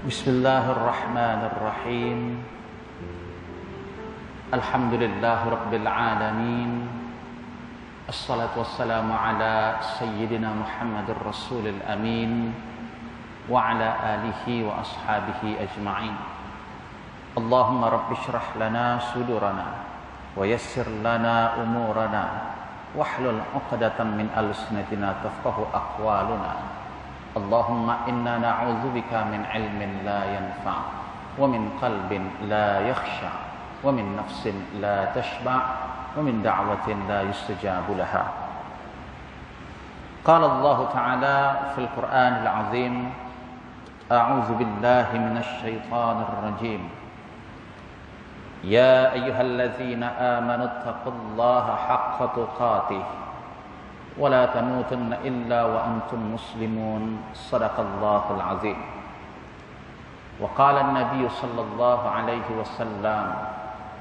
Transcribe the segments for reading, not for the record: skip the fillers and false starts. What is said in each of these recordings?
Bismillahirrahmanirrahim. Alhamdulillahirabbil alamin. Assalatu wassalamu ala sayyidina Muhammadir Rasulil amin wa ala alihi wa ashabihi ajma'in. Allahumma rabbi shrah lana sudurana wa yassir lana umurana wahlul 'uqdatam min alsinatina tafqahu aqwaluna. Allahumma inna na'udzubika min ilmin la yanfa' wa min qalbin la yakhsha wa min nafsin la tashba' wa min da'watin la yustajabu laha. Qala Allah Ta'ala fil Qur'anil 'azim, a'udzu billahi minasy syaithanir rajim. Ya ayyuhalladzina amanu taqullaha haqqa tuqatih wa la tamutunna illa wa antum muslimun. Shadaqallahul azim. Wa qala an-nabiy sallallahu alaihi wasallam,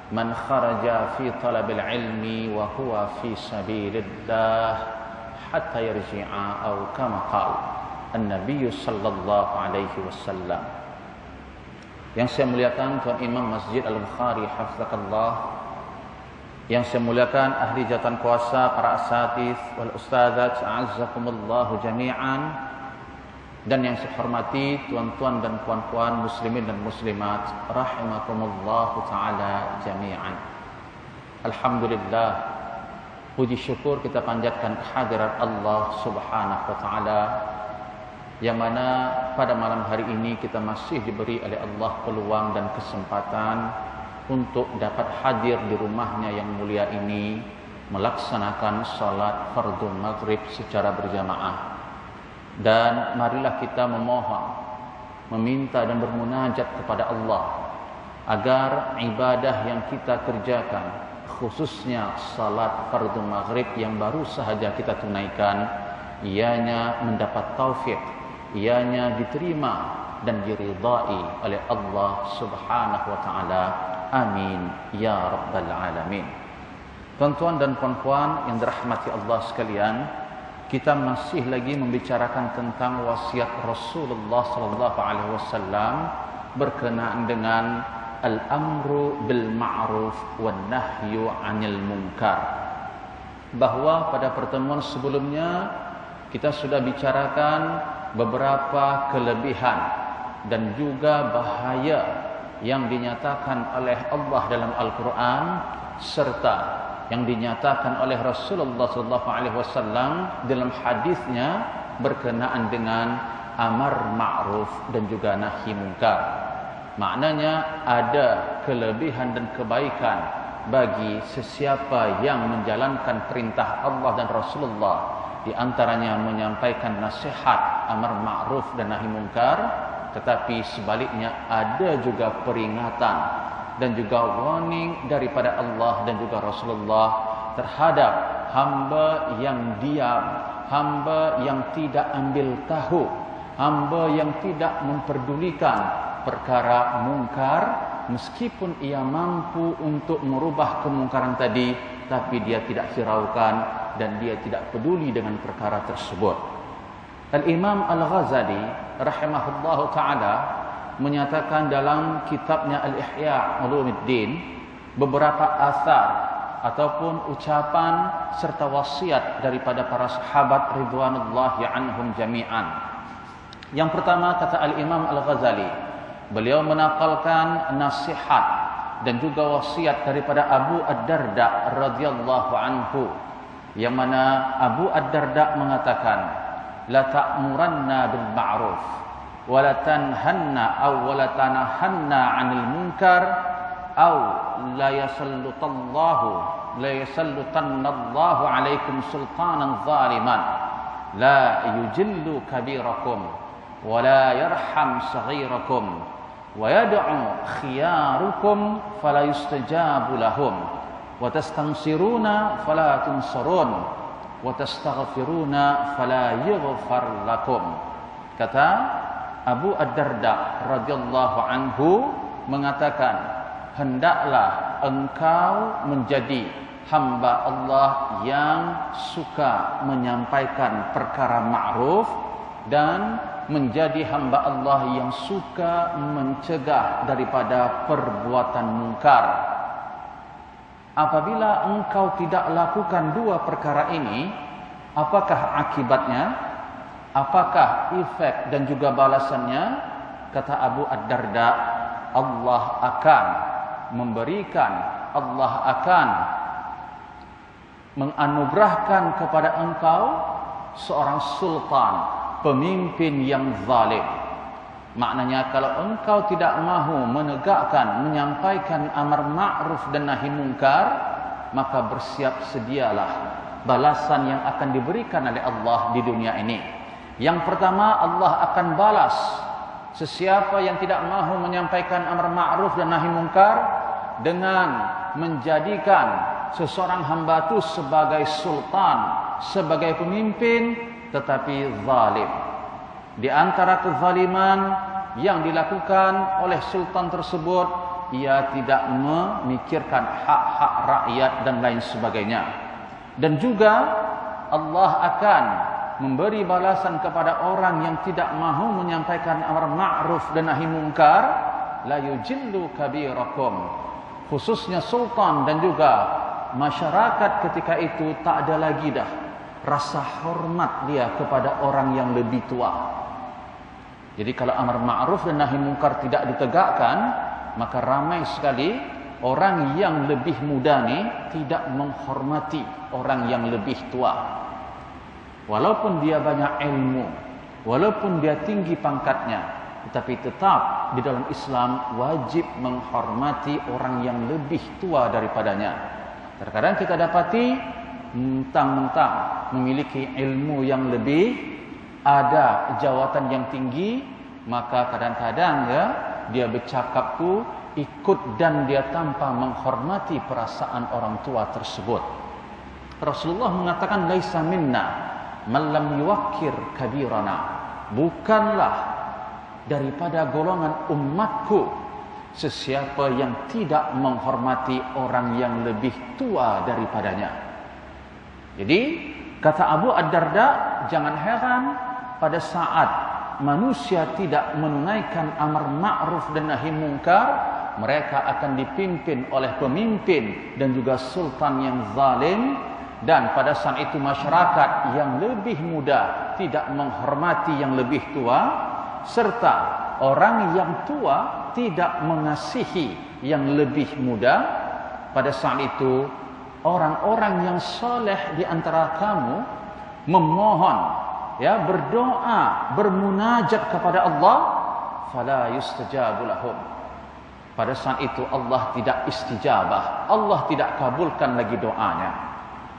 man kharaja fi talabil ilmi wa huwa fi sabilillah hatta yarji'a, aw kama qala an-nabiy sallallahu alaihi wasallam. Yang saya muliakan Tuan Imam Masjid Al-Bukhari hafizakallah, yang saya muliakan ahli jawatan kuasa, para asatiz wal ustadzat, a'azzakumullahu jami'an, dan yang saya hormati tuan-tuan dan puan-puan muslimin dan muslimat rahimakumullahu taala jami'an. Alhamdulillah, puji syukur kita panjatkan kehadirat Allah Subhanahu wa taala, yang mana pada malam hari ini kita masih diberi oleh Allah peluang dan kesempatan untuk dapat hadir di rumahnya yang mulia ini, melaksanakan salat fardhu maghrib secara berjamaah. Dan marilah kita memohon, meminta dan bermunajat kepada Allah agar ibadah yang kita kerjakan, khususnya salat fardhu maghrib yang baru sahaja kita tunaikan, ianya mendapat taufik, ianya diterima dan diridai oleh Allah Subhanahu wa taala. Amin ya rabbal alamin. Tuan-tuan dan puan-puan yang dirahmati Allah sekalian, kita masih lagi membicarakan tentang wasiat Rasulullah sallallahu alaihi wasallam berkenaan dengan al-amru bil ma'ruf wan nahyu 'anil munkar. Bahwa pada pertemuan sebelumnya kita sudah bicarakan beberapa kelebihan dan juga bahaya yang dinyatakan oleh Allah dalam Al-Quran serta yang dinyatakan oleh Rasulullah SAW dalam hadisnya berkenaan dengan amar ma'ruf dan juga nahi munkar. Maknanya ada kelebihan dan kebaikan bagi sesiapa yang menjalankan perintah Allah dan Rasulullah, di antaranya menyampaikan nasihat amar ma'ruf dan nahi munkar. Tetapi sebaliknya ada juga peringatan dan juga warning daripada Allah dan juga Rasulullah terhadap hamba yang diam, hamba yang tidak ambil tahu, hamba yang tidak memperdulikan perkara mungkar, meskipun ia mampu untuk merubah kemungkaran tadi, tapi dia tidak hiraukan dan dia tidak peduli dengan perkara tersebut. Al-Imam Al-Ghazali rahimahullahu ta'ala menyatakan dalam kitabnya Al-Ihya Ulumuddin beberapa asar ataupun ucapan serta wasiat daripada para sahabat ridwanullahi anhum jami'an. Yang pertama, kata Al-Imam Al-Ghazali, beliau menakalkan nasihat dan juga wasiat daripada Abu Ad-Darda radhiyallahu anhu, yang mana Abu Ad-Darda mengatakan, la ta'muranna bil ma'ruf wa la tanhanna aw wa la tanahanna 'anil munkar aw la yasallutanallahu 'alaikum sultanan zaliman la yujillu kabirakum wa la yarham saghirakum wa yad'u khiyarukum fala yustajabu lahum wa tastansiruna fala tunsarun wa tastaghfiruna fala yughfar lakum. Kata Abu Ad-Darda radhiyallahu anhu mengatakan, hendaklah engkau menjadi hamba Allah yang suka menyampaikan perkara ma'ruf dan menjadi hamba Allah yang suka mencegah daripada perbuatan mungkar. Apabila engkau tidak lakukan dua perkara ini, apakah akibatnya? Apakah efek dan juga balasannya? Kata Abu Ad-Darda, Allah akan memberikan, Allah akan menganugerahkan kepada engkau seorang sultan, pemimpin yang zalim. Maknanya kalau engkau tidak mahu menegakkan, menyampaikan amar ma'ruf dan nahi mungkar, maka bersiap sedialah balasan yang akan diberikan oleh Allah di dunia ini. Yang pertama, Allah akan balas sesiapa yang tidak mahu menyampaikan amar ma'ruf dan nahi mungkar dengan menjadikan seseorang hamba itu sebagai sultan, sebagai pemimpin, tetapi zalim. Di antara kezaliman yang dilakukan oleh sultan tersebut, ia tidak memikirkan hak-hak rakyat dan lain sebagainya. Dan juga Allah akan memberi balasan kepada orang yang tidak mahu menyampaikan amar ma'ruf dan nahi mungkar, la yujillu kabirakum. Khususnya sultan dan juga masyarakat ketika itu tak ada lagi dah rasa hormat dia kepada orang yang lebih tua. Jadi kalau amar ma'ruf dan nahi mungkar tidak ditegakkan, maka ramai sekali orang yang lebih muda ni tidak menghormati orang yang lebih tua. Walaupun dia banyak ilmu, walaupun dia tinggi pangkatnya, tetapi tetap di dalam Islam wajib menghormati orang yang lebih tua daripadanya. Terkadang kita dapati mentang-mentang memiliki ilmu yang lebih, ada jawatan yang tinggi, maka kadang-kadang ya dia bercakap tu ikut dan dia tanpa menghormati perasaan orang tua tersebut. Rasulullah mengatakan laisa minna man lam yuwaqqir kabirana. Bukanlah daripada golongan umatku sesiapa yang tidak menghormati orang yang lebih tua daripadanya. Jadi kata Abu Ad-Darda, jangan heran pada saat manusia tidak menunaikan amar ma'ruf dan nahi mungkar, mereka akan dipimpin oleh pemimpin dan juga sultan yang zalim. Dan pada saat itu masyarakat yang lebih muda tidak menghormati yang lebih tua, serta orang yang tua tidak mengasihi yang lebih muda. Pada saat itu orang-orang yang soleh di antara kamu memohon, ya, berdoa, bermunajat kepada Allah, fala yustajabu lahum. Pada saat itu Allah tidak istijabah, Allah tidak kabulkan lagi doanya.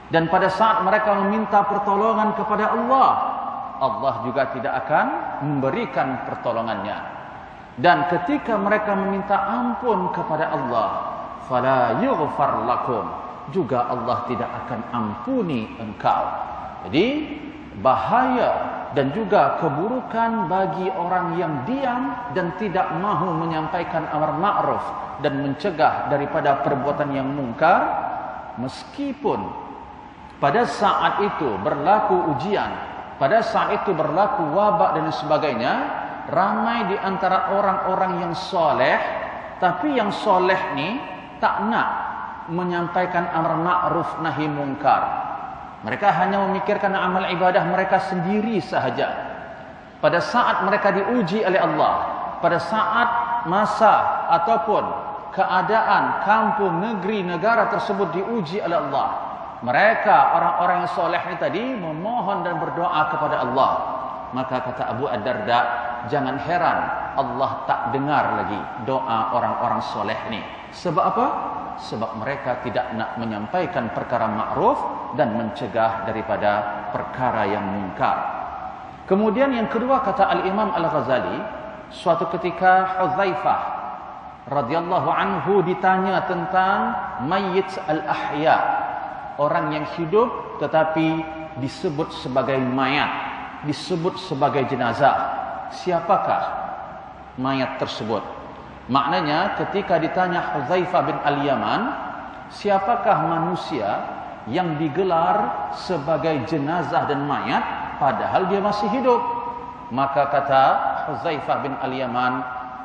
Dan pada saat mereka meminta pertolongan kepada Allah, Allah juga tidak akan memberikan pertolongannya. Dan ketika mereka meminta ampun kepada Allah, fala yughfar lakum, juga Allah tidak akan ampuni engkau. Jadi bahaya dan juga keburukan bagi orang yang diam dan tidak mahu menyampaikan amar ma'ruf dan mencegah daripada perbuatan yang mungkar, meskipun pada saat itu berlaku ujian, pada saat itu berlaku wabak dan sebagainya, ramai di antara orang-orang yang soleh, tapi yang soleh ni tak nak menyampaikan amar ma'ruf nahi mungkar. Mereka hanya memikirkan amal ibadah mereka sendiri sahaja. Pada saat mereka diuji oleh Allah, pada saat masa ataupun keadaan kampung, negeri, negara tersebut diuji oleh Allah, mereka orang-orang yang soleh ini tadi memohon dan berdoa kepada Allah. Maka kata Abu Ad-Darda, jangan heran Allah tak dengar lagi doa orang-orang soleh ini. Sebab apa? Sebab mereka tidak nak menyampaikan perkara ma'ruf dan mencegah daripada perkara yang mungkar. Kemudian yang kedua, kata Al-Imam Al-Ghazali, suatu ketika Hudzaifah radhiyallahu anhu ditanya tentang mayyit al-ahya, orang yang hidup tetapi disebut sebagai mayat, disebut sebagai jenazah. Siapakah mayat tersebut? Maknanya ketika ditanya Hudzaifah bin Al-Yaman, siapakah manusia yang digelar sebagai jenazah dan mayat padahal dia masih hidup? Maka kata Huzaifah bin Al-Yaman,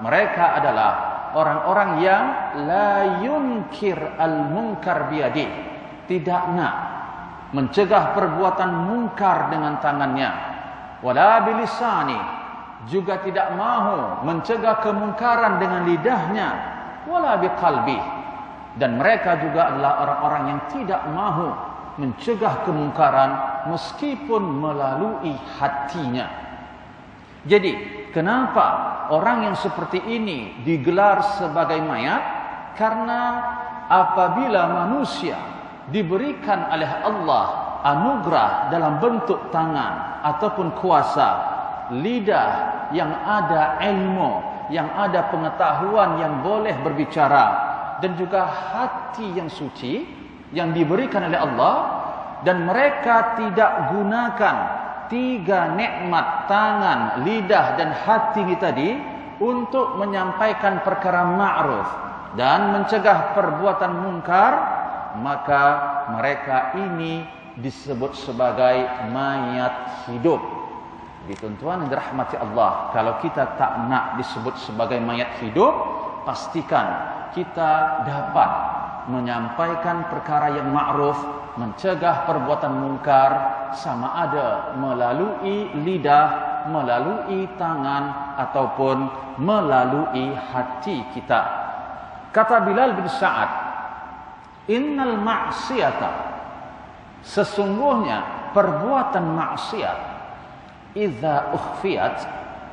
mereka adalah orang-orang yang la yunkir al-munkar biyadi, tidak nak mencegah perbuatan munkar dengan tangannya, wala bilisani, juga tidak mahu mencegah kemungkaran dengan lidahnya, wala biqalbi, dan mereka juga adalah orang-orang yang tidak mahu mencegah kemungkaran meskipun melalui hatinya. Jadi, kenapa orang yang seperti ini digelar sebagai mayat? Karena apabila manusia diberikan oleh Allah anugerah dalam bentuk tangan ataupun kuasa, lidah yang ada ilmu, yang ada pengetahuan yang boleh berbicara, dan juga hati yang suci yang diberikan oleh Allah, dan mereka tidak gunakan tiga nikmat tangan, lidah dan hati ini tadi untuk menyampaikan perkara ma'ruf dan mencegah perbuatan munkar, maka mereka ini disebut sebagai mayat hidup. Tuan-tuan yang dirahmati Allah, kalau kita tak nak disebut sebagai mayat hidup, pastikan kita dapat menyampaikan perkara yang ma'ruf, mencegah perbuatan munkar, sama ada melalui lidah, melalui tangan, ataupun melalui hati kita. Kata Bilal bin Sa'ad, innal ma'siyata, sesungguhnya perbuatan maksiat, idza ukhfiyat,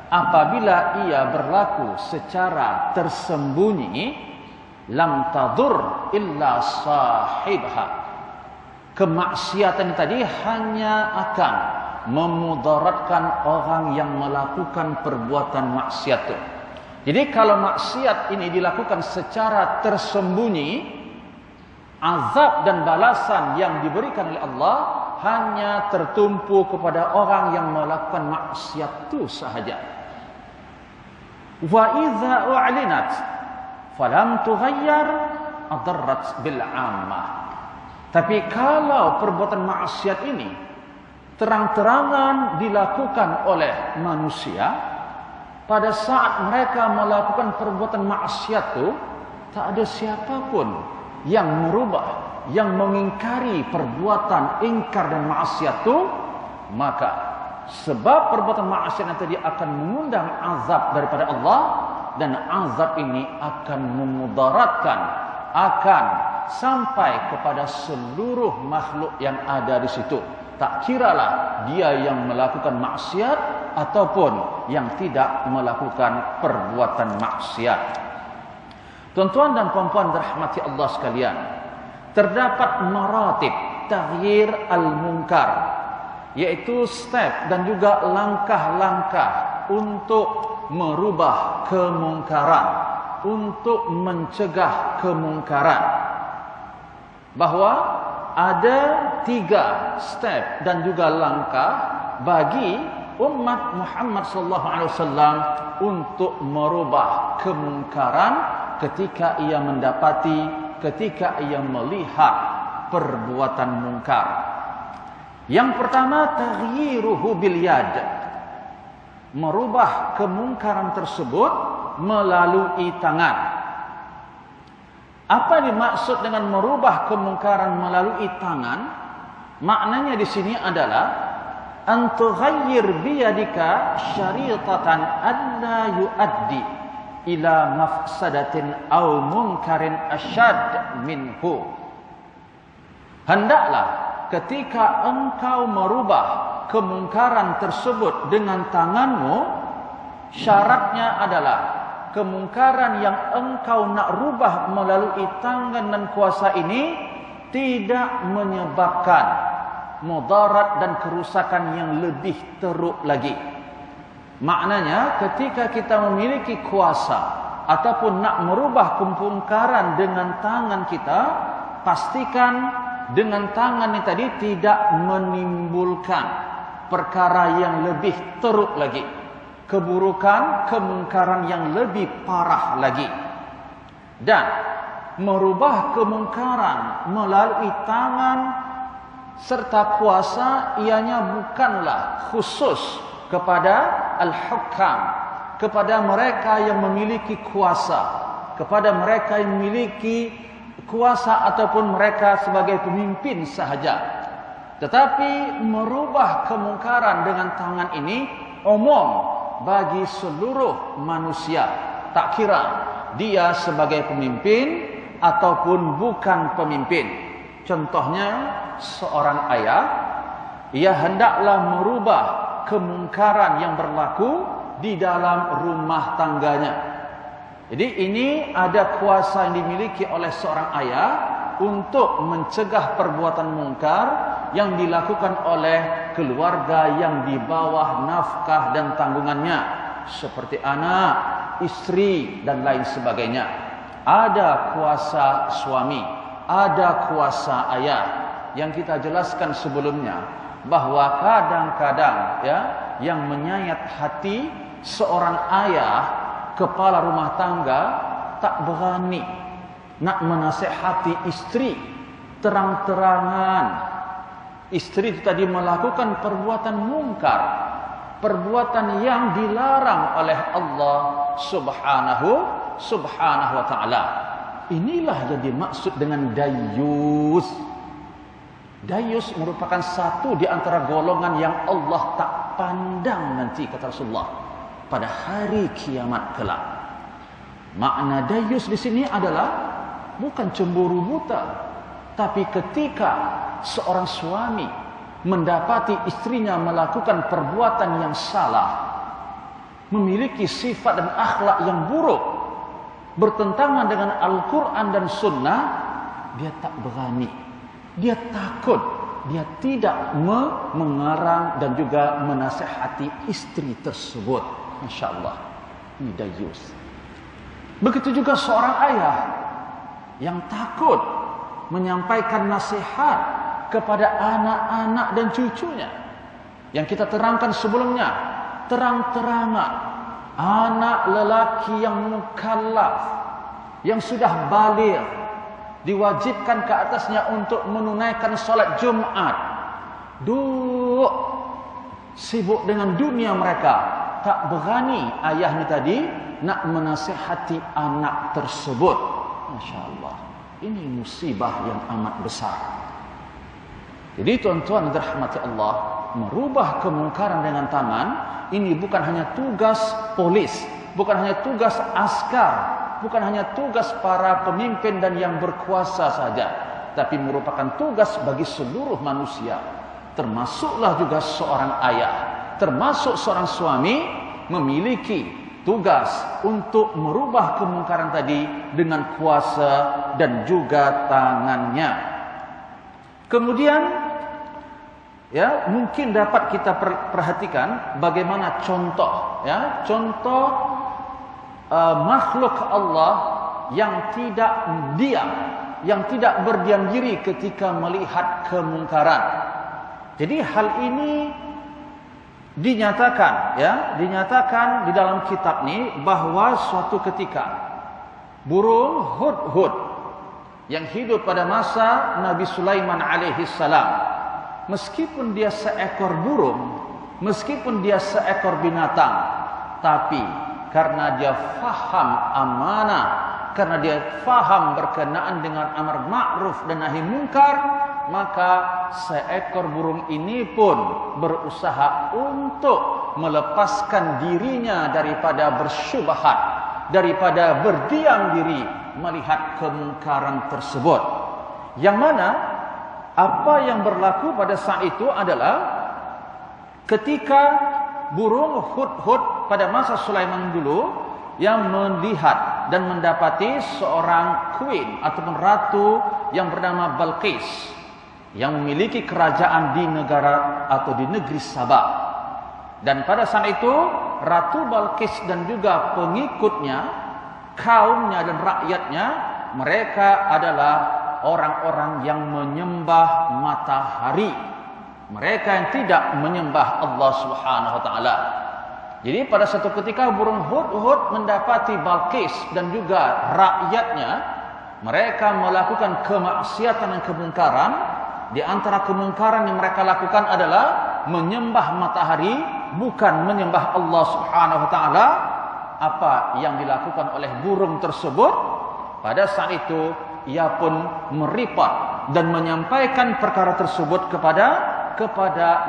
apabila ia berlaku secara tersembunyi, lam tadur illa sahibha, kemaksiatan tadi hanya akan memudaratkan orang yang melakukan perbuatan maksiat itu. Jadi kalau maksiat ini dilakukan secara tersembunyi, azab dan balasan yang diberikan oleh Allah hanya tertumpu kepada orang yang melakukan maksiat itu sahaja. Wa idza u'linat falam tughayyar adarrat bil 'ammah. Tapi kalau perbuatan maksiat ini terang-terangan dilakukan oleh manusia, pada saat mereka melakukan perbuatan maksiat itu, tak ada siapapun yang merubah, yang mengingkari perbuatan ingkar dan maksiat itu, maka sebab perbuatan maksiat yang tadi akan mengundang azab daripada Allah, dan azab ini akan memudaratkan, akan sampai kepada seluruh makhluk yang ada di situ. Tak kiralah dia yang melakukan maksiat ataupun yang tidak melakukan perbuatan maksiat. Tuan-tuan dan puan-puan dirahmati Allah sekalian, terdapat maratib taghyir al-munkar, yaitu step dan juga langkah-langkah untuk merubah kemungkaran, untuk mencegah kemungkaran. Bahawa ada 3 step dan juga langkah bagi umat Muhammad sallallahu alaihi wasallam untuk merubah kemungkaran ketika ia mendapati, ketika ia melihat perbuatan mungkar. Yang pertama, taghyiruhu bil yad, merubah kemungkaran tersebut melalui tangan. Apa dimaksud dengan merubah kemungkaran melalui tangan? Maknanya di sini adalah an tughayyir biyadika syaritatan alla yuaddi ila mafsadatin aw munkarin asyad minhu. Hendaklah ketika engkau merubah kemungkaran tersebut dengan tanganmu, syaratnya adalah kemungkaran yang engkau nak rubah melalui tangan dan kuasa ini tidak menyebabkan mudarat dan kerusakan yang lebih teruk lagi. Maknanya ketika kita memiliki kuasa ataupun nak merubah kemungkaran dengan tangan kita, pastikan dengan tangan ini tadi tidak menimbulkan perkara yang lebih teruk lagi, keburukan, kemungkaran yang lebih parah lagi. Dan merubah kemungkaran melalui tangan serta kuasa ianya bukanlah khusus kepada al-hukam, kepada mereka yang memiliki kuasa, kepada mereka yang memiliki kuasa ataupun mereka sebagai pemimpin sahaja. Tetapi merubah kemungkaran dengan tangan ini umum bagi seluruh manusia, tak kira dia sebagai pemimpin ataupun bukan pemimpin. Contohnya seorang ayah, ia hendaklah merubah kemungkaran yang berlaku di dalam rumah tangganya. Jadi ini ada kuasa yang dimiliki oleh seorang ayah untuk mencegah perbuatan mungkar yang dilakukan oleh keluarga yang di bawah nafkah dan tanggungannya, seperti anak, istri dan lain sebagainya. Ada kuasa suami, ada kuasa ayah yang kita jelaskan sebelumnya, bahwa kadang-kadang ya yang menyayat hati seorang ayah, kepala rumah tangga, tak berani nak menasihati istri terang-terangan. Istri itu tadi melakukan perbuatan mungkar, perbuatan yang dilarang oleh Allah subhanahu wa ta'ala. Inilah yang dimaksud dengan dayus. Dayus merupakan satu di antara golongan yang Allah tak pandang nanti, kata Rasulullah, pada hari kiamat kelak. Makna dayus di sini adalah bukan cemburu buta, tapi ketika seorang suami mendapati istrinya melakukan perbuatan yang salah, memiliki sifat dan akhlak yang buruk, bertentangan dengan Al-Quran dan Sunnah, dia tak berani, dia takut, dia tidak mengarang dan juga menasihati istri tersebut. Masya Allah, ini dayus. Begitu juga seorang ayah yang takut menyampaikan nasihat kepada anak-anak dan cucunya, yang kita terangkan sebelumnya, terang-terangan anak lelaki yang mukallaf, yang sudah baligh, diwajibkan ke atasnya untuk menunaikan solat Jumat, sibuk dengan dunia mereka, tak berani ayahnya tadi nak menasihati anak tersebut. Masya Allah, ini musibah yang amat besar. Jadi tuan-tuan dan dirahmati Allah, merubah kemungkaran dengan tangan ini bukan hanya tugas polis, bukan hanya tugas askar, bukan hanya tugas para pemimpin dan yang berkuasa saja, tapi merupakan tugas bagi seluruh manusia. Termasuklah juga seorang ayah, termasuk seorang suami memiliki tugas untuk merubah kemungkaran tadi dengan kuasa dan juga tangannya. Kemudian ya, mungkin dapat kita perhatikan bagaimana contoh makhluk Allah yang tidak diam, yang tidak berdiam diri ketika melihat kemungkaran. Jadi hal ini dinyatakan di dalam kitab ini, bahwa suatu ketika burung hudhud yang hidup pada masa Nabi Sulaiman alaihi salam, meskipun dia seekor burung, meskipun dia seekor binatang, tapi karena dia faham amanah, karena dia faham berkenaan dengan amar ma'ruf dan nahi munkar, maka seekor burung ini pun berusaha untuk melepaskan dirinya daripada bersyubhat, daripada berdiam diri melihat kemungkaran tersebut. Yang mana apa yang berlaku pada saat itu adalah ketika burung hudhud pada masa Sulaiman dulu yang melihat dan mendapati seorang queen ataupun ratu yang bernama Balqis, yang memiliki kerajaan di negara atau di negeri Sabah. Dan pada saat itu Ratu Balqis dan juga pengikutnya, kaumnya dan rakyatnya, mereka adalah orang-orang yang menyembah matahari. Mereka yang tidak menyembah Allah Subhanahu wa taala. Jadi pada satu ketika burung hudhud mendapati Balqis dan juga rakyatnya, mereka melakukan kemaksiatan dan kemungkaran. Di antara kemungkaran yang mereka lakukan adalah menyembah matahari bukan menyembah Allah Subhanahu wa taala, apa yang dilakukan oleh burung tersebut? Pada saat itu ia pun meripat dan menyampaikan perkara tersebut kepada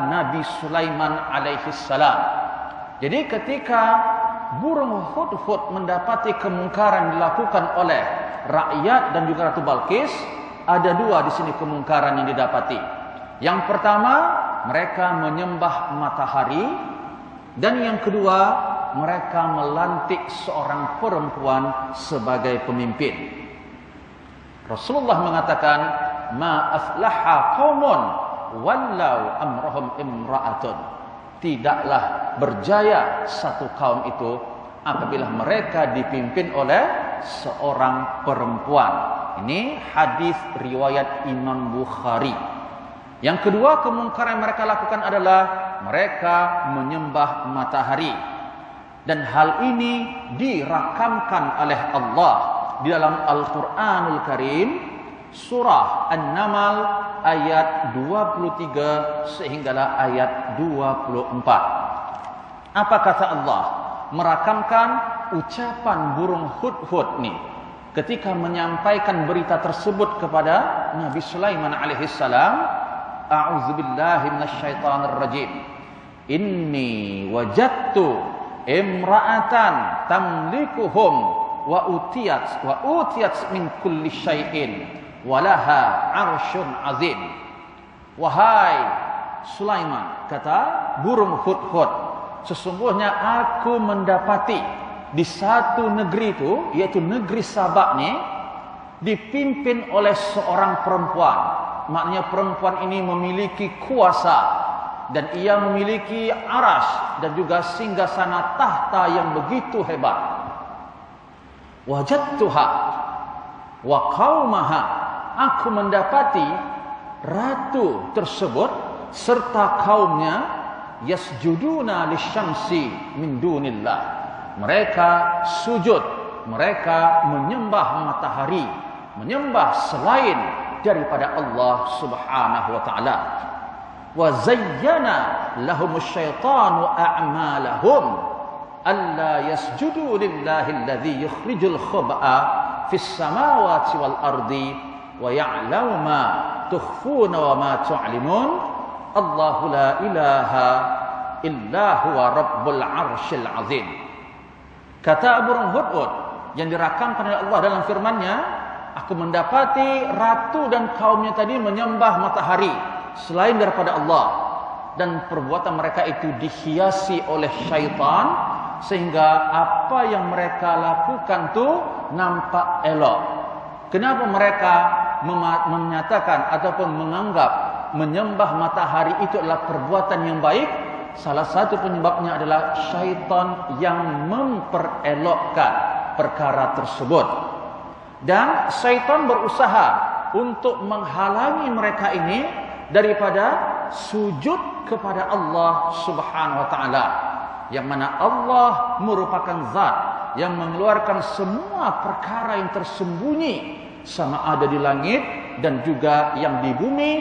Nabi Sulaiman alaihi salam. Jadi ketika burung hudhud mendapati kemungkaran dilakukan oleh rakyat dan juga Ratu Balqis, ada dua di sini kemungkaran yang didapati. Yang pertama, mereka menyembah matahari, dan yang kedua, mereka melantik seorang perempuan sebagai pemimpin. Rasulullah mengatakan, "Ma aflaha qaumun wallau amrahum imra'atun." Tidaklah berjaya satu kaum itu apabila mereka dipimpin oleh seorang perempuan. Ini hadis riwayat Imam Bukhari. Yang kedua kemungkaran yang mereka lakukan adalah mereka menyembah matahari. Dan hal ini dirakamkan oleh Allah di dalam Al-Quranul Karim, surah An-Naml ayat 23 sehinggalah ayat 24. Apa kata Allah? Merakamkan ucapan burung hudhud nih ketika menyampaikan berita tersebut kepada Nabi Sulaiman alaihi salam. A'udzubillahi minasyaitonir rajim. Inni wajadtu imra'atan tamlikuhum wa utiyat min kulli syai'in walaha 'arsyun 'azim. Wahai Sulaiman, kata burung hudhud, sesungguhnya aku mendapati di satu negeri itu, yaitu negeri Sabak nih, dipimpin oleh seorang perempuan. Maknanya perempuan ini memiliki kuasa dan ia memiliki aras dan juga singgasana tahta yang begitu hebat. Wajadtuha wa qaumaha, aku mendapati ratu tersebut serta kaumnya yasjuduna lisyamsi min dunillah. Mereka sujud, mereka menyembah matahari, menyembah selain daripada Allah Subhanahu wa taala. Wa zayyana lahumus syaitanu a'malahum alla yasjudu lillahi alladhi yukhrijul khaba'a fis samawati wal ardi wa ya'lamu ma tukhfuna wa ma tu'linun. Allahu la ilaha illa huwa rabbul arsyil azim. Kata burung hudhud yang dirakamkan oleh Allah dalam firman-Nya, aku mendapati ratu dan kaumnya tadi menyembah matahari selain daripada Allah, dan perbuatan mereka itu dihiasi oleh syaitan sehingga apa yang mereka lakukan tu nampak elok. Kenapa mereka menyatakan ataupun menganggap menyembah matahari itu adalah perbuatan yang baik? Salah satu penyebabnya adalah syaitan yang memperelokkan perkara tersebut. Dan syaitan berusaha untuk menghalangi mereka ini daripada sujud kepada Allah Subhanahu wa taala, yang mana Allah merupakan zat yang mengeluarkan semua perkara yang tersembunyi sama ada di langit dan juga yang di bumi,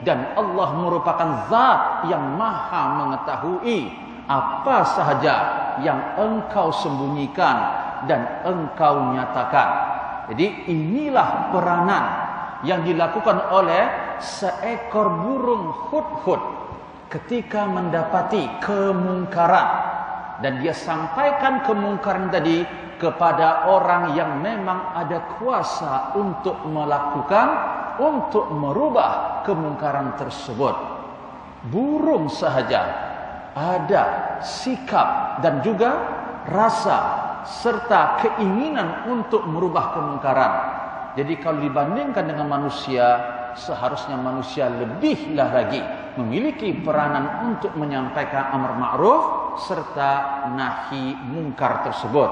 dan Allah merupakan zat yang maha mengetahui apa sahaja yang engkau sembunyikan dan engkau nyatakan. Jadi inilah peranan yang dilakukan oleh seekor burung hudhud ketika mendapati kemungkaran, dan dia sampaikan kemungkaran tadi kepada orang yang memang ada kuasa untuk melakukan, untuk merubah kemungkaran tersebut. Burung sahaja ada sikap dan juga rasa serta keinginan untuk merubah kemungkaran. Jadi kalau dibandingkan dengan manusia, seharusnya manusia lebihlah lagi memiliki peranan untuk menyampaikan amar ma'ruf serta nahi mungkar tersebut.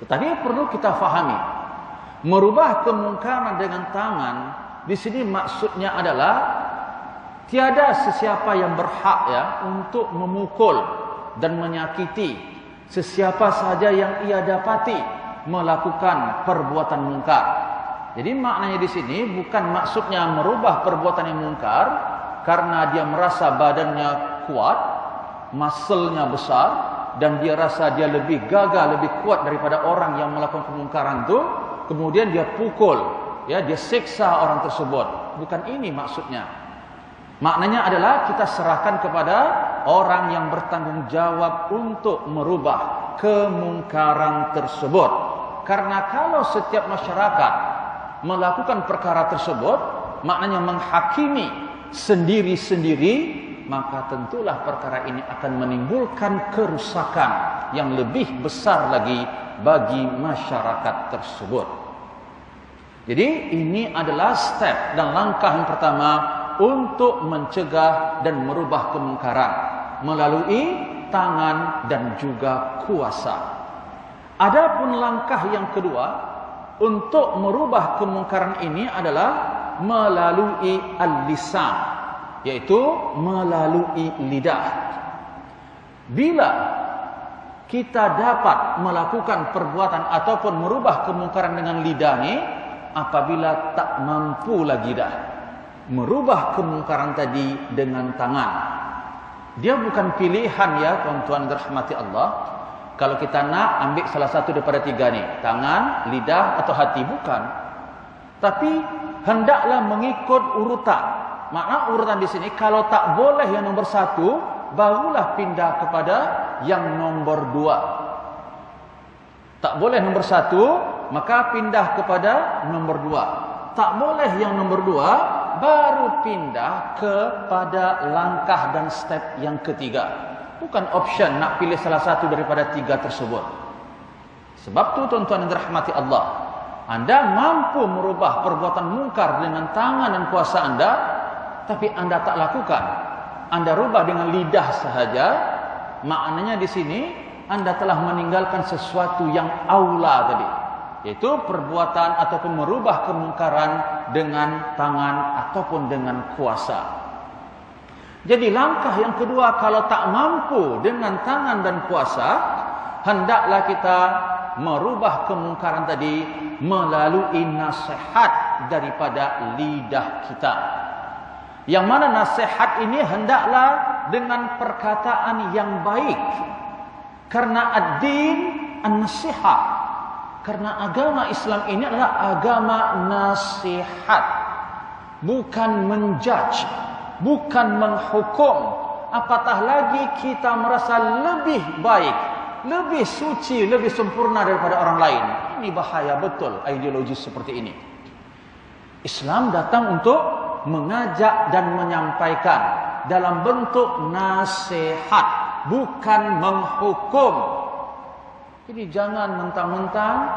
Tetapi perlu kita fahami, merubah kemungkaran dengan tangan di sini maksudnya adalah tiada sesiapa yang berhak ya untuk memukul dan menyakiti sesiapa sahaja yang ia dapati melakukan perbuatan mungkar. Jadi maknanya di sini bukan maksudnya merubah perbuatan yang mungkar karena dia merasa badannya kuat muscle-nya besar, dan dia rasa dia lebih gagah, lebih kuat daripada orang yang melakukan kemungkaran itu, kemudian dia pukul, ya, dia siksa orang tersebut. Bukan ini maksudnya. Maknanya adalah kita serahkan kepada orang yang bertanggung jawab untuk merubah kemungkaran tersebut. Karena kalau setiap masyarakat melakukan perkara tersebut, maknanya menghakimi sendiri-sendiri, maka tentulah perkara ini akan menimbulkan kerusakan yang lebih besar lagi bagi masyarakat tersebut. Jadi ini adalah step dan langkah yang pertama untuk mencegah dan merubah kemungkaran melalui tangan dan juga kuasa. Adapun langkah yang kedua untuk merubah kemungkaran ini adalah melalui al-lisan, yaitu melalui lidah. Bila kita dapat melakukan perbuatan ataupun merubah kemungkaran dengan lidah ini, apabila tak mampu lagi dah merubah kemungkaran tadi dengan tangan. Dia bukan pilihan, ya tuan-tuan dirahmati Allah. Kalau kita nak ambil salah satu daripada tiga ni, tangan, lidah atau hati, bukan. Tapi hendaklah mengikut urutan. Makna urutan di sini, kalau tak boleh yang nombor satu, barulah pindah kepada yang nombor dua. Tak boleh nombor satu, maka pindah kepada nombor dua. Tak boleh yang nombor dua, baru pindah kepada langkah dan step yang ketiga. Bukan option nak pilih salah satu daripada tiga tersebut. Sebab tu tuan-tuan yang dirahmati Allah, anda mampu merubah perbuatan mungkar dengan tangan dan kuasa anda, tapi anda tak lakukan. Anda rubah dengan lidah sahaja. Maknanya di sini anda telah meninggalkan sesuatu yang aula tadi, yaitu perbuatan ataupun merubah kemungkaran dengan tangan ataupun dengan kuasa. Jadi langkah yang kedua, kalau tak mampu dengan tangan dan kuasa, hendaklah kita merubah kemungkaran tadi melalui nasihat daripada lidah kita. Yang mana nasihat ini hendaklah dengan perkataan yang baik. Karena ad-din an-nasihat. Karena agama Islam ini adalah agama nasihat, bukan menjudge, bukan menghukum. Apatah lagi kita merasa lebih baik, lebih suci, lebih sempurna daripada orang lain. Ini bahaya betul ideologi seperti ini. Islam datang untuk mengajak dan menyampaikan dalam bentuk nasihat, bukan menghukum. Jadi jangan mentang-mentang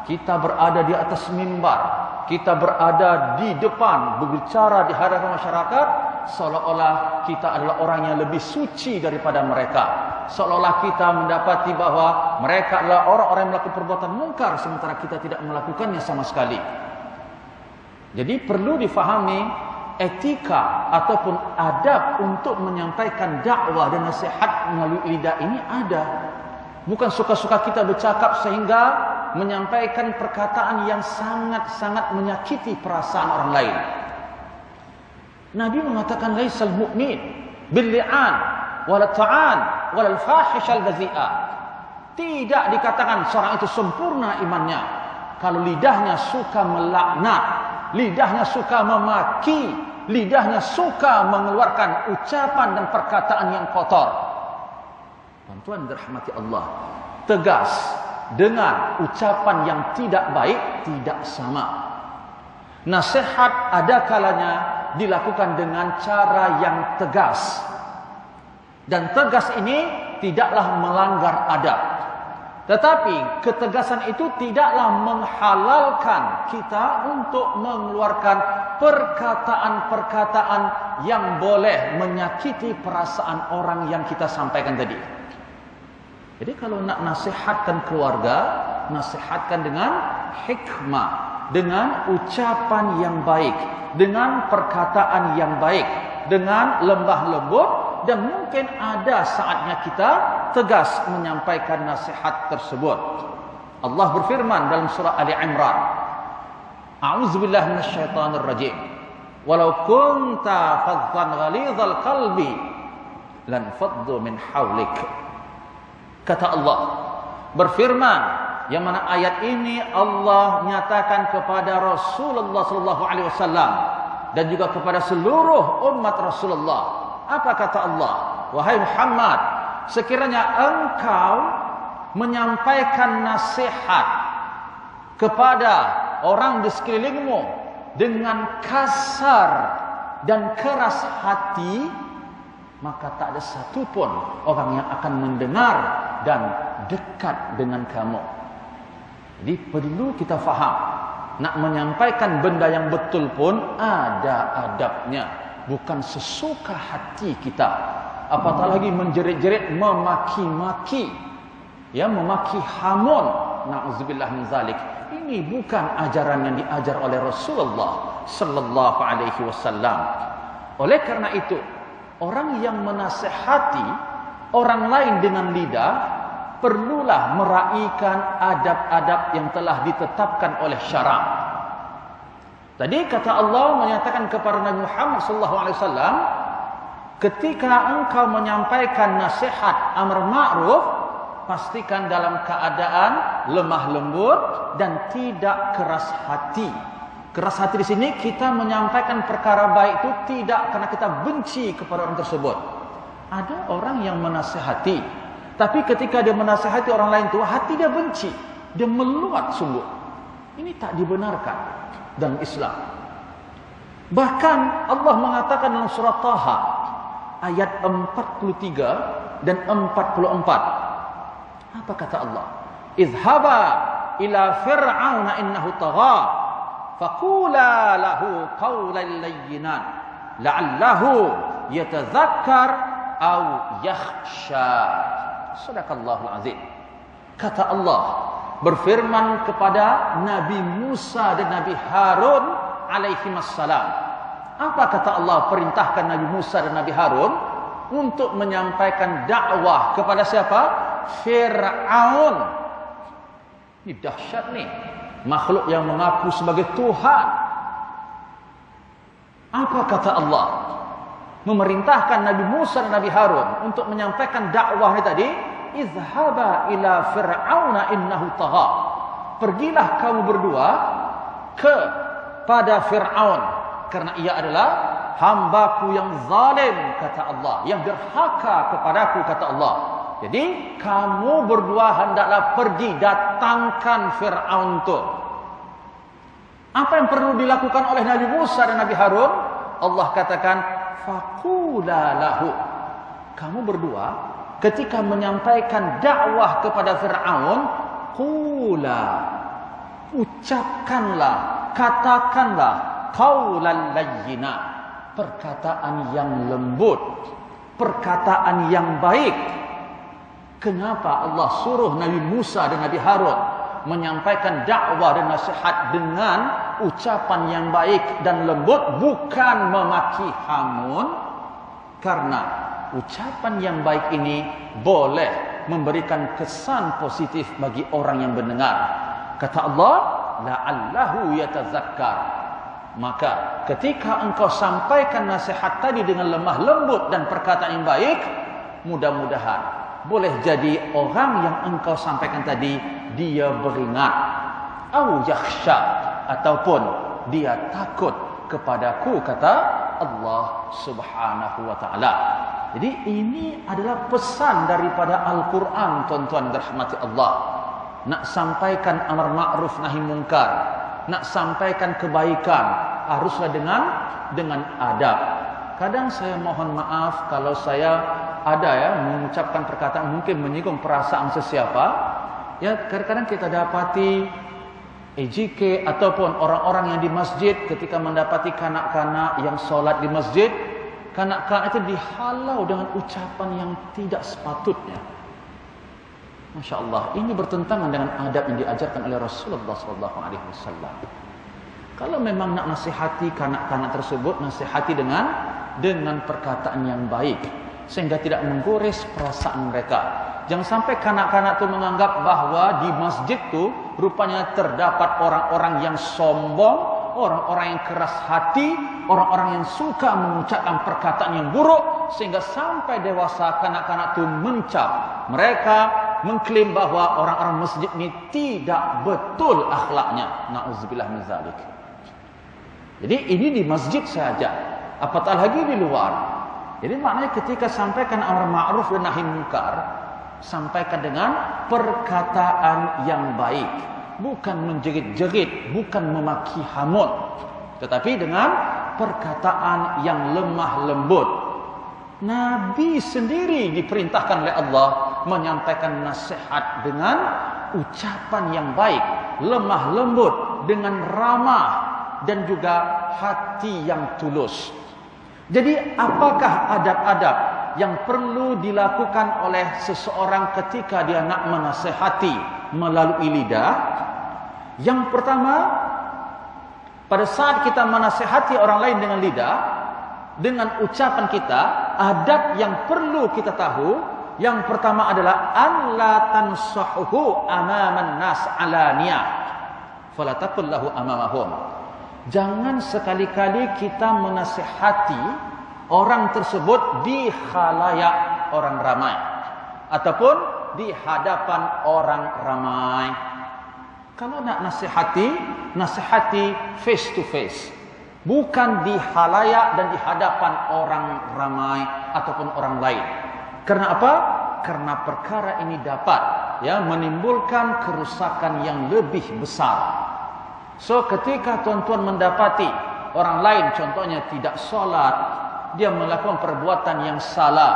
kita berada di atas mimbar, kita berada di depan, berbicara di hadapan masyarakat, seolah-olah kita adalah orang yang lebih suci daripada mereka. Seolah-olah kita mendapati bahawa mereka adalah orang-orang yang melakukan perbuatan mungkar, sementara kita tidak melakukannya sama sekali. Jadi perlu difahami etika ataupun adab untuk menyampaikan dakwah dan nasihat melalui lidah ini ada. Bukan suka-suka kita bercakap sehingga menyampaikan perkataan yang sangat-sangat menyakiti perasaan orang lain. Nabi mengatakan laisal mu'min bil-li'an wal ta'an wal fahishal bazi'a. Tidak dikatakan seorang itu sempurna imannya kalau lidahnya suka melaknat, lidahnya suka memaki, lidahnya suka mengeluarkan ucapan dan perkataan yang kotor. Tuan-tuan dirahmati Allah, tegas dengan ucapan yang tidak baik tidak sama. Nasihat ada kalanya dilakukan dengan cara yang tegas. Dan tegas ini tidaklah melanggar adab. Tetapi ketegasan itu tidaklah menghalalkan kita untuk mengeluarkan perkataan-perkataan yang boleh menyakiti perasaan orang yang kita sampaikan tadi. Jadi kalau nak nasihatkan keluarga, nasihatkan dengan hikmah, dengan ucapan yang baik, dengan perkataan yang baik, dengan lembah lembut, dan mungkin ada saatnya kita tegas menyampaikan nasihat tersebut. Allah berfirman dalam surah Ali Imran, A'udzubillahi minasyaitonir rajim. Walau kunta faddan ghalidhal qalbi lan faddu min haulik. Kata Allah berfirman, yang mana ayat ini Allah nyatakan kepada Rasulullah sallallahu alaihi wasallam dan juga kepada seluruh umat Rasulullah. Apa kata Allah? Wahai Muhammad, sekiranya engkau menyampaikan nasihat kepada orang di sekelilingmu dengan kasar dan keras hati, maka tak ada satupun orang yang akan mendengar dan dekat dengan kamu. Jadi perlu kita faham, nak menyampaikan benda yang betul pun ada adabnya, bukan sesuka hati kita. Apatah lagi menjerit-jerit, memaki-maki, ya, memaki hamun, na'udzubillah min zalik. Ini bukan ajaran yang diajar oleh Rasulullah sallallahu alaihi wasallam. Oleh karena itu, orang yang menasihati orang lain dengan lidah perlulah meraihkan adab-adab yang telah ditetapkan oleh syarak. Tadi kata Allah menyatakan kepada Nabi Muhammad sallallahu alaihi wasallam, ketika engkau menyampaikan nasihat amar ma'ruf, pastikan dalam keadaan lemah lembut dan tidak keras hati. Keras hati di sini kita menyampaikan perkara baik itu tidak karena kita benci kepada orang tersebut. Ada orang yang menasihati, tapi ketika dia menasihati orang lain itu hati dia benci, dia meluat sungguh. Ini tak dibenarkan dalam Islam. Bahkan Allah mengatakan dalam surah Taha ayat 43 dan 44. Apa kata Allah? Izhaba ila fir'auna innahu tagha faqula lahu qawlan layyinan la'allahu yatadhakkar aw yakhsha. Shadaqallahul azim. Kata Allah berfirman kepada Nabi Musa dan Nabi Harun alaihimassalam. Apa kata Allah perintahkan Nabi Musa dan Nabi Harun untuk menyampaikan dakwah kepada siapa? Fir'aun. Ini dahsyat nih, makhluk yang mengaku sebagai Tuhan. Apa kata Allah? Memerintahkan Nabi Musa dan Nabi Harun untuk menyampaikan dakwah ini tadi, izhaba ila fir'auna innahu tagha. Pergilah kamu berdua kepada Fir'aun, karena ia adalah hambaku yang zalim, kata Allah, yang derhaka kepadaku, kata Allah. Jadi kamu berdua hendaklah pergi datangkan Fir'aun itu. Apa yang perlu dilakukan oleh Nabi Musa dan Nabi Harun? Allah katakan faqula lahu. Kamu berdua ketika menyampaikan dakwah kepada Fir'aun, qula, ucapkanlah, katakanlah qaulan layyina, perkataan yang lembut, perkataan yang baik. Kenapa Allah suruh Nabi Musa dan Nabi Harun menyampaikan dakwah dan nasihat dengan ucapan yang baik dan lembut, bukan memaki hamun? Karena ucapan yang baik ini boleh memberikan kesan positif bagi orang yang mendengar. Kata Allah, la'allahu yatazakkar. Maka ketika engkau sampaikan nasihat tadi dengan lemah lembut dan perkataan yang baik, mudah-mudahan boleh jadi orang yang engkau sampaikan tadi dia beringat, au yakhsha, ataupun dia takut kepadaku, kata Allah Subhanahu wa taala. Jadi ini adalah pesan daripada Al-Qur'an, tuan-tuan dirahmati Allah. Nak sampaikan amar ma'ruf nahi mungkar, nak sampaikan kebaikan, haruslah dengan adab. Kadang saya mohon maaf kalau saya ada mengucapkan perkataan mungkin menyinggung perasaan sesiapa. Ya, kadang-kadang kita dapati EJK ataupun orang-orang yang di masjid ketika mendapati kanak-kanak yang solat di masjid, kanak-kanak itu dihalau dengan ucapan yang tidak sepatutnya. Masya Allah, ini bertentangan dengan adab yang diajarkan oleh Rasulullah SAW. Kalau memang nak nasihati kanak-kanak tersebut, nasihati dengan perkataan yang baik, sehingga tidak menggores perasaan mereka. Jangan sampai kanak-kanak itu menganggap bahwa di masjid itu rupanya terdapat orang-orang yang sombong, orang-orang yang keras hati, orang-orang yang suka mengucapkan perkataan yang buruk, sehingga sampai dewasa kanak-kanak itu mencap. Mereka mengklaim bahwa orang-orang masjid ini tidak betul akhlaknya. Na'udzubillah min zalik. Jadi ini di masjid saja, apatah lagi di luar. Jadi maknanya ketika sampaikan amar ma'ruf dan nahi munkar, sampaikan dengan perkataan yang baik, bukan menjerit-jerit, bukan memaki hamun, tetapi dengan perkataan yang lemah lembut. Nabi sendiri diperintahkan oleh Allah menyampaikan nasihat dengan ucapan yang baik, lemah lembut, dengan ramah dan juga hati yang tulus. Jadi apakah adab-adab yang perlu dilakukan oleh seseorang ketika dia nak menasihati melalui lidah? Yang pertama, pada saat kita menasihati orang lain dengan lidah, dengan ucapan kita, adab yang perlu kita tahu, yang pertama adalah an la tansahuhu amaman nas alaniyah fala taqul lahu amamahum. Jangan sekali-kali kita menasihati orang tersebut di khalayak orang ramai ataupun di hadapan orang ramai. Kalau nak nasihati face to face, bukan di khalayak dan di hadapan orang ramai ataupun orang lain. Karena apa? Karena perkara ini dapat menimbulkan kerusakan yang lebih besar. So ketika tuan-tuan mendapati orang lain contohnya tidak solat, dia melakukan perbuatan yang salah,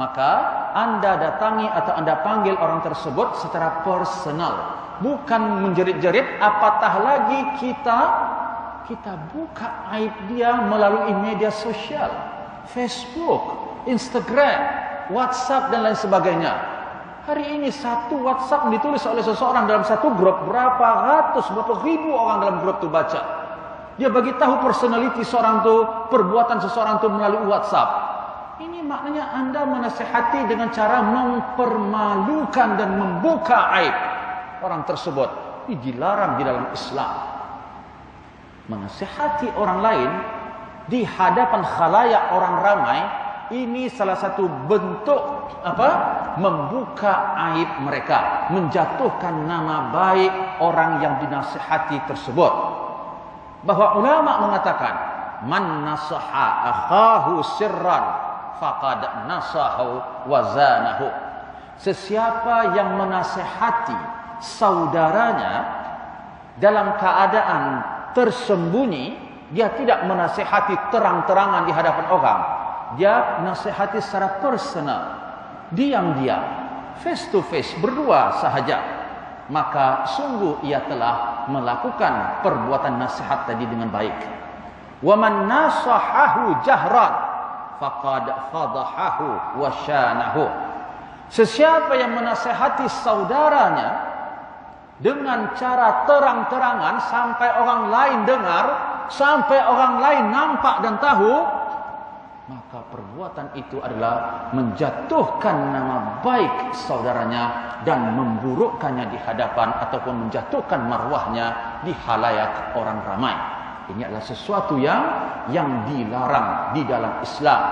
maka anda datangi atau anda panggil orang tersebut secara personal, bukan menjerit-jerit. Apatah lagi kita buka aib dia melalui media sosial, Facebook, Instagram, WhatsApp dan lain sebagainya. Hari ini satu WhatsApp ditulis oleh seseorang dalam satu grup, berapa ribu orang dalam grup itu baca. Dia bagi tahu personality seorang itu, perbuatan seseorang itu melalui WhatsApp. Ini maknanya anda menasihati dengan cara mempermalukan dan membuka aib orang tersebut. Ini dilarang di dalam Islam. Menasihati orang lain di hadapan khalayak orang ramai, ini salah satu bentuk membuka aib mereka, menjatuhkan nama baik orang yang dinasihati tersebut. Bahwa ulama mengatakan, man nasaha akhahu sirran faqad nasahu wa zanahu. Sesiapa yang menasihati saudaranya dalam keadaan tersembunyi, dia tidak menasihati terang-terangan di hadapan orang. Dia nasihati secara personal, diam-diam, face to face, berdua sahaja, maka sungguh ia telah melakukan perbuatan nasihat tadi dengan baik. Wa man nasahahu jahran faqad fadahahu wa syanahu. Sesiapa yang menasihati saudaranya dengan cara terang-terangan sampai orang lain dengar, sampai orang lain nampak dan tahu, maka perbuatan itu adalah menjatuhkan nama baik saudaranya dan memburukkannya di hadapan ataupun menjatuhkan marwahnya di khalayak orang ramai. Ini adalah sesuatu yang dilarang di dalam Islam.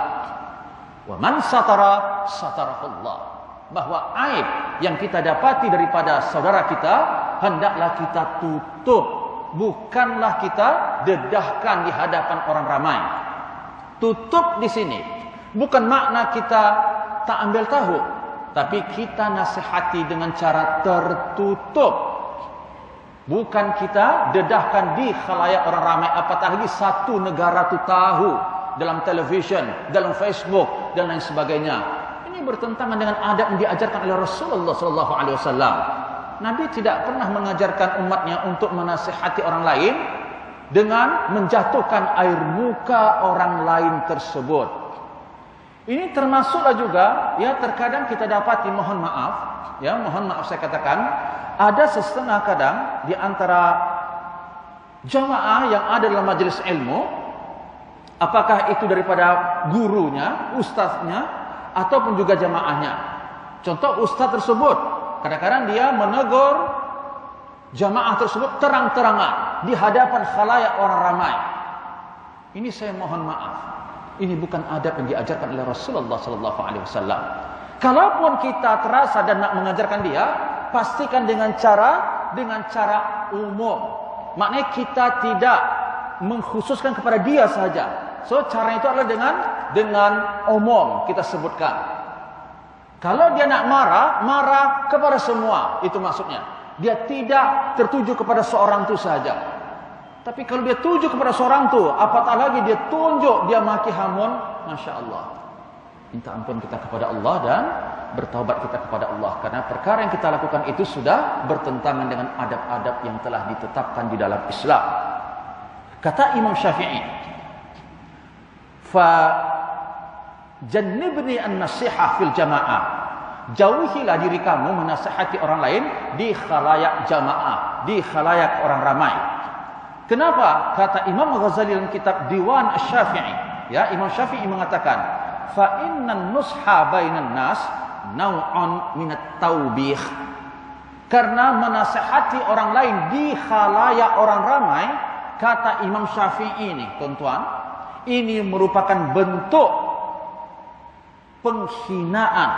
Wa man satara satarahullah. Bahwa aib yang kita dapati daripada saudara kita hendaklah kita tutup, bukanlah kita dedahkan di hadapan orang ramai. Tutup di sini bukan makna kita tak ambil tahu, tapi kita nasihati dengan cara tertutup. Bukan kita dedahkan di khalayak orang ramai, apatah lagi satu negara tu tahu dalam televisyen, dalam Facebook dan lain sebagainya. Ini bertentangan dengan adab yang diajarkan oleh Rasulullah SAW. Nabi tidak pernah mengajarkan umatnya untuk menasihati orang lain dengan menjatuhkan air muka orang lain tersebut. Ini termasuklah juga terkadang kita dapati, mohon maaf saya katakan, ada setengah kadang di antara jamaah yang ada dalam majelis ilmu, apakah itu daripada gurunya, ustaznya ataupun juga jamaahnya. Contoh, ustaz tersebut kadang-kadang dia menegur jamaah tersebut terang-terangan di hadapan khalayak orang ramai. Ini saya mohon maaf. Ini bukan adab yang diajarkan oleh Rasulullah sallallahu alaihi wasallam. Kalaupun kita terasa dan nak mengajarkan dia, pastikan dengan cara umum. Maknanya kita tidak mengkhususkan kepada dia saja. So cara itu adalah dengan umum kita sebutkan. Kalau dia nak marah kepada semua, itu maksudnya. Dia tidak tertuju kepada seorang itu saja. Tapi kalau dia tuju kepada seorang tu, apatah lagi dia tunjuk, dia maki hamun, Masya Allah. Minta ampun kita kepada Allah dan bertaubat kita kepada Allah. Karena perkara yang kita lakukan itu sudah bertentangan dengan adab-adab yang telah ditetapkan di dalam Islam. Kata Imam Syafi'i, "Fajannibni an-nasihah fil jama'ah." Jauhilah diri kamu menasihati orang lain di khalayak jamaah, di khalayak orang ramai. Kenapa? Kata Imam Ghazali dalam kitab Diwan Asy-Syafi'i, ya, Imam Syafi'i mengatakan, "Fa innan nusha bainan nas naw'un min at-taubih." Karena menasihati orang lain di khalayak orang ramai, kata Imam Syafi'i ini, tuan-tuan, ini merupakan bentuk penghinaan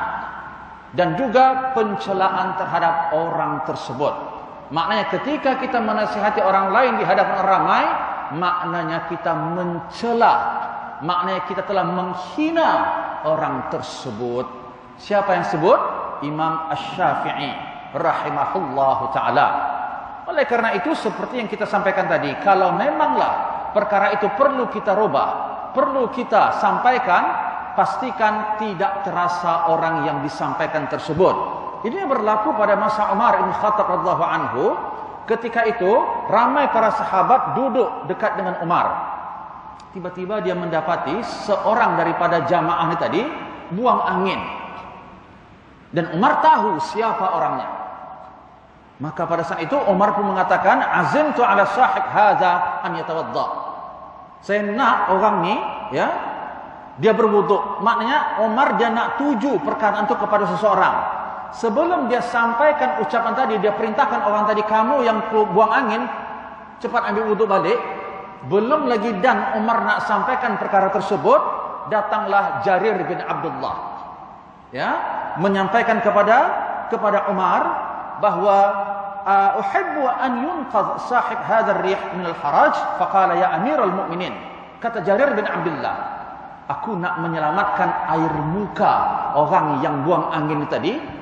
dan juga pencelaan terhadap orang tersebut. Maknanya ketika kita menasihati orang lain di hadapan orang ramai, maknanya kita mencela, maknanya kita telah menghina orang tersebut. Siapa yang sebut? Imam Asy-Syafi'i rahimahullahu ta'ala. Oleh karena itu, seperti yang kita sampaikan tadi, kalau memanglah perkara itu perlu kita rubah, perlu kita sampaikan, pastikan tidak terasa orang yang disampaikan tersebut. Ini berlaku pada masa Umar bin Khattab radhiyallahu anhu. Ketika itu ramai para sahabat duduk dekat dengan Umar. Tiba-tiba dia mendapati seorang daripada jamaah ini tadi buang angin. Dan Umar tahu siapa orangnya. Maka pada saat itu Umar pun mengatakan, "Azimtu ala sahib hadza an yatawadda." Saya nak orang ni, ya, dia berwuduk. Maknanya Umar dia nak tuju perkataan itu kepada seseorang. Sebelum dia sampaikan ucapan tadi, dia perintahkan orang tadi, "Kamu yang buang angin, cepat ambil wuduk balik." Belum lagi dan Umar nak sampaikan perkara tersebut, datanglah Jarir bin Abdullah, ya, menyampaikan kepada Umar bahwa uhibbu an yunqadh sahib hadzal rih min al-haraj, faqala ya Amirul Mukminin. Kata Jarir bin Abdullah, aku nak menyelamatkan air muka orang yang buang angin tadi.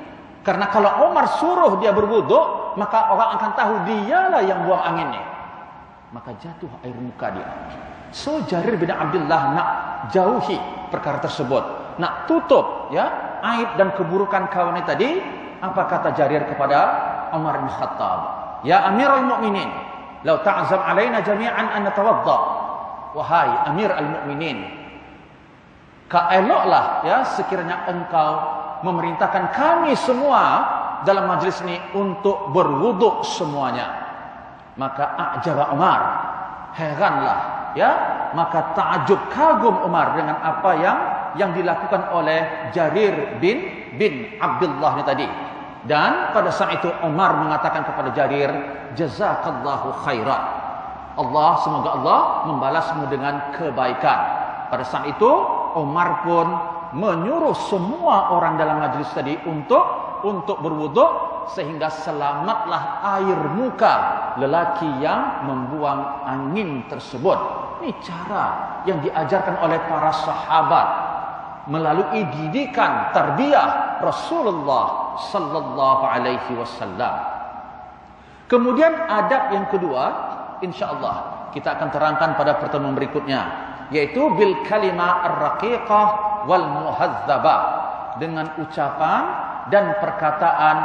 Karena kalau Umar suruh dia berwuduk, maka orang akan tahu dialah yang buang anginnya. Maka jatuh air muka dia. So Jarir bin Abdullah nak jauhi perkara tersebut, nak tutup, ya, aib dan keburukan kawannya tadi. Apa kata Jarir kepada Umar bin Khattab? Ya Amirul Mukminin, law ta'zam alaina jami'an an natawadda. Wahai Amir al-Mukminin, eloklah, ya, sekiranya engkau memerintahkan kami semua dalam majlis ini untuk berwuduk semuanya. Maka a'jaba Umar, heranlah, ya, maka takjub kagum Umar dengan apa yang dilakukan oleh Jarir bin Abdullah ini tadi. Dan pada saat itu Umar mengatakan kepada Jarir, jazakallahu khairan. Semoga Allah membalasmu dengan kebaikan. Pada saat itu Umar pun menyuruh semua orang dalam majlis tadi untuk berwuduk, sehingga selamatlah air muka lelaki yang membuang angin tersebut. Ini cara yang diajarkan oleh para sahabat melalui didikan tarbiyah Rasulullah sallallahu alaihi wasallam. Kemudian adab yang kedua, insyaallah kita akan terangkan pada pertemuan berikutnya, yaitu bil kalimah ar-raqiqah wal muhazzabah, dengan ucapan dan perkataan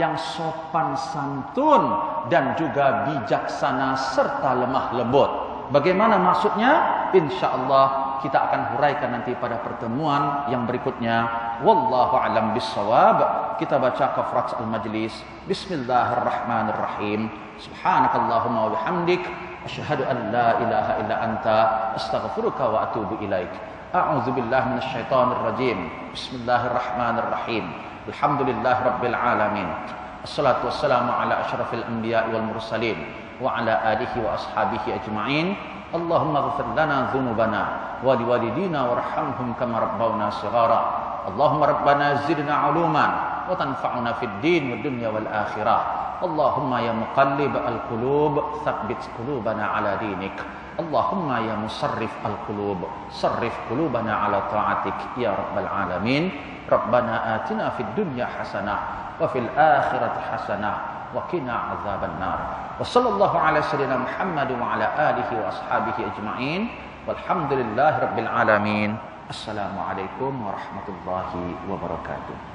yang sopan santun dan juga bijaksana serta lemah lembut. Bagaimana maksudnya? Insyaallah kita akan huraikan nanti pada pertemuan yang berikutnya. Wallahu a'lam bissawab. Kita baca kafaratus al-majlis. Bismillahirrahmanirrahim. Subhanakallahumma wa bihamdik, asyhadu an la ilaha illa anta, astaghfiruka wa atubu ilaik. A'udzu billahi minasyaitonir rajim. Bismillahirrahmanirrahim. Alhamdulillahirabbil alamin. Assalatu wassalamu ala asyrafil anbiya'i wal mursalin wa ala alihi wa ashabihi ajma'in. اللهم اغفر لنا ذنوبنا ولوالدينا وارحمهم كما ربونا صغارا اللهم ربنا زدنا علوما وتنفعنا في الدين والدنيا والآخرة اللهم يا مقلب القلوب ثبت قلوبنا على دينك اللهم يا مصرف القلوب صرف قلوبنا على طاعتك يا رب العالمين ربنا آتنا في الدنيا حسنة وفي الآخرة حسنة وقنا عذاب النار وصلى الله على سيدنا محمد وعلى آله وأصحابه أجمعين والحمد لله رب العالمين السلام عليكم ورحمة الله وبركاته